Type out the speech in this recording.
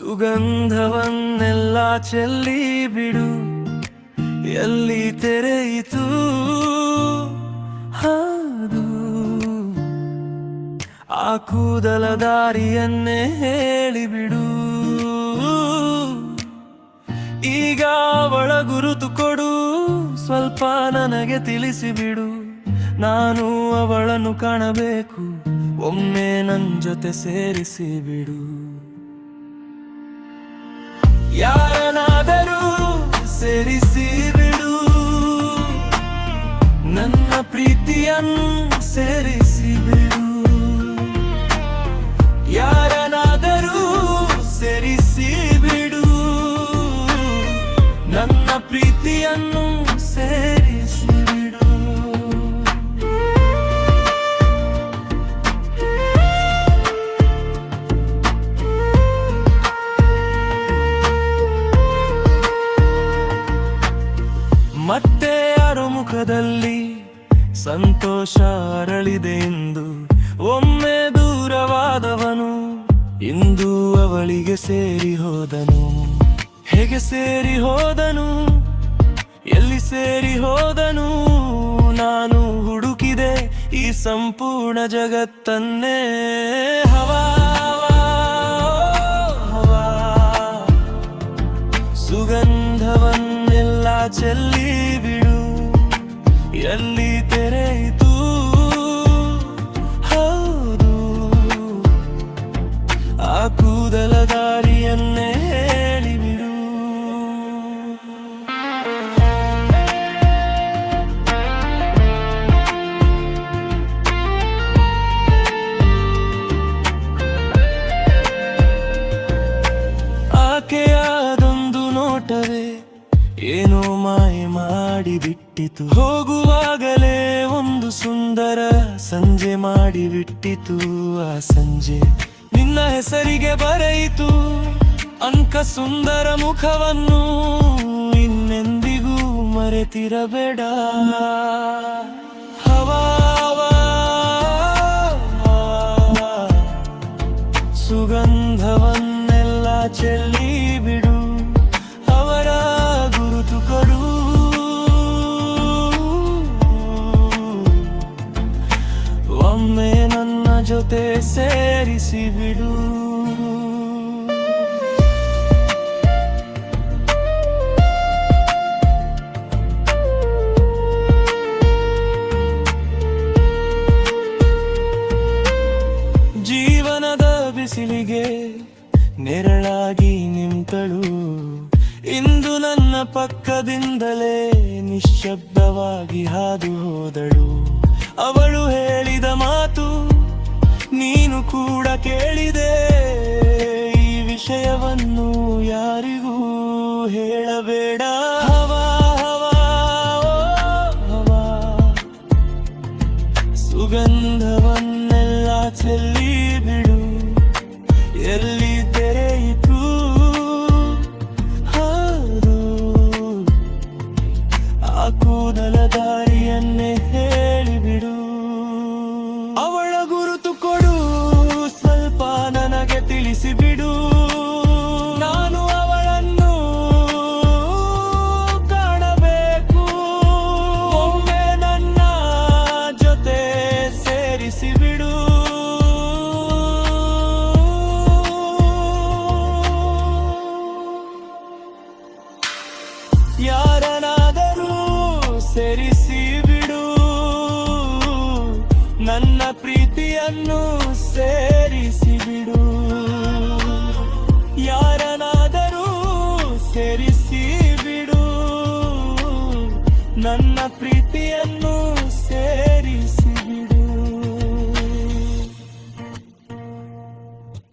ಸುಗಂಧವನ್ನೆಲ್ಲ ಚೆಲ್ಲಿ ಬಿಡು, ಎಲ್ಲಿ ತೆರೆಯಿತು ಹಾದು. ಆ ಕೂದಲ ದಾರಿಯನ್ನೇ ಹೇಳಿಬಿಡು, ಈಗ ಅವಳ ಗುರುತು ಕೊಡು, ಸ್ವಲ್ಪ ನನಗೆ ತಿಳಿಸಿಬಿಡು. ನಾನು ಅವಳನ್ನು ಕಾಣಬೇಕು, ಒಮ್ಮೆ ನನ್ನ ಜೊತೆ ಸೇರಿಸಿಬಿಡು. ಯಾರನ್ನಾದರೂ ಸೇರಿಸಿಬಿಡು, ನನ್ನ ಪ್ರೀತಿಯನ್ನು ಸೇರಿಸಿಬಿಡು. ಯಾರನ್ನಾದರೂ ಸೇರಿಸಿಬಿಡು, ನನ್ನ ಪ್ರೀತಿಯನ್ನು ಸೇರಿಸಿಬಿಡು. ಮತ್ತೆ ಯಾರೋ ಮುಖದಲ್ಲಿ ಸಂತೋಷ ಅರಳಿದೆ ಎಂದು, ಒಮ್ಮೆ ದೂರವಾದವನು ಇಂದು ಅವಳಿಗೆ ಸೇರಿ ಹೋದನು. ಹೇಗೆ ಸೇರಿ ಹೋದನು, ಎಲ್ಲಿ ಸೇರಿ ಹೋದನು? ನಾನು ಹುಡುಕಿದೆ ಈ ಸಂಪೂರ್ಣ ಜಗತ್ತನ್ನೇ. ಹವಾ ಹವಾ ಸುಗಂಧವನ್ನೆಲ್ಲ ಚೆಲ್ಲಿ ಬಿಡು, ಎಲ್ಲಿ ತೆರೆಯಿತು ಹೌದು. ಆ ಕೂದಲ ದಾರಿಯನ್ನೇ ಹೇಳಿಬಿಡು. ಆಕೆಯಾದೊಂದು ನೋಟವೇ ಏನೋ ಮಾಯ ಮಾಡಿಬಿಟ್ಟಿತು, ಹೋಗುವಾಗಲೇ ಒಂದು ಸುಂದರ ಸಂಜೆ ಮಾಡಿಬಿಟ್ಟಿತು. ಆ ಸಂಜೆ ನಿನ್ನ ಹೆಸರಿಗೆ ಬರೆಯಿತು, ಅಂಕ ಸುಂದರ ಮುಖವನ್ನು ಇನ್ನೆಂದಿಗೂ ಮರೆತಿರಬೇಡ. ಹವಾ ಸುಗಂಧವನ್ನೆಲ್ಲ ಚೆಲ್ಲಿ ಬಿಡು, ಅವರ ಗುರುತು ಕೊಡು. ಒಮ್ಮೆ ನನ್ನ ಜೊತೆ ಸೇರಿಸಿಬಿಡು. ಜೀವನದ ಬಿಸಿಲಿಗೆ ನೆರಳಾಗಿ ನಿಂತಳು, ಇಂದು ನನ್ನ ಪಕ್ಕದಿಂದಲೇ ನಿಶ್ಶಬ್ದವಾಗಿ ಹಾದು ಹೋದಳು. ಅವಳು ಹೇಳಿದ ಮಾತು ನೀನು ಕೂಡ ಕೇಳಿದೆ, ಈ ವಿಷಯವನ್ನು ಯಾರಿಗೂ ಹೇಳಬೇಡ. ಹವಾ ಹವಾ ಹವಾ ಸುಗಂಧವನ್ನೆಲ್ಲ ಚೆಲ್ಲಿ ಬಿಡು, ಎಲ್ಲಿ ತೆರೆಯಿತು ಹೌದು. ಆ ಕೂದಲ ದಾರಿಯನ್ನೇ ಹೇಳಿಬಿಡು. ಅವಳ ಗುರುತು ಕೊಡು, ಸ್ವಲ್ಪ ನನಗೆ ತಿಳಿಸಿಬಿಡು. ನಾನು ಅವಳನ್ನು ಕಾಣಬೇಕು, ಒಮ್ಮೆ ನನ್ನ ಜೊತೆ ಸೇರಿಸಿಬಿಡು. ಯಾರನ್ನಾದರೂ ಸೇರಿಸಿಬಿಡು, ನನ್ನ ಪ್ರೀತಿಯನ್ನು ಸೇರಿಸಿಬಿಡು. ಯಾರನ್ನಾದರೂ ಸೇರಿಸಿಬಿಡು, ನನ್ನ ಪ್ರೀತಿ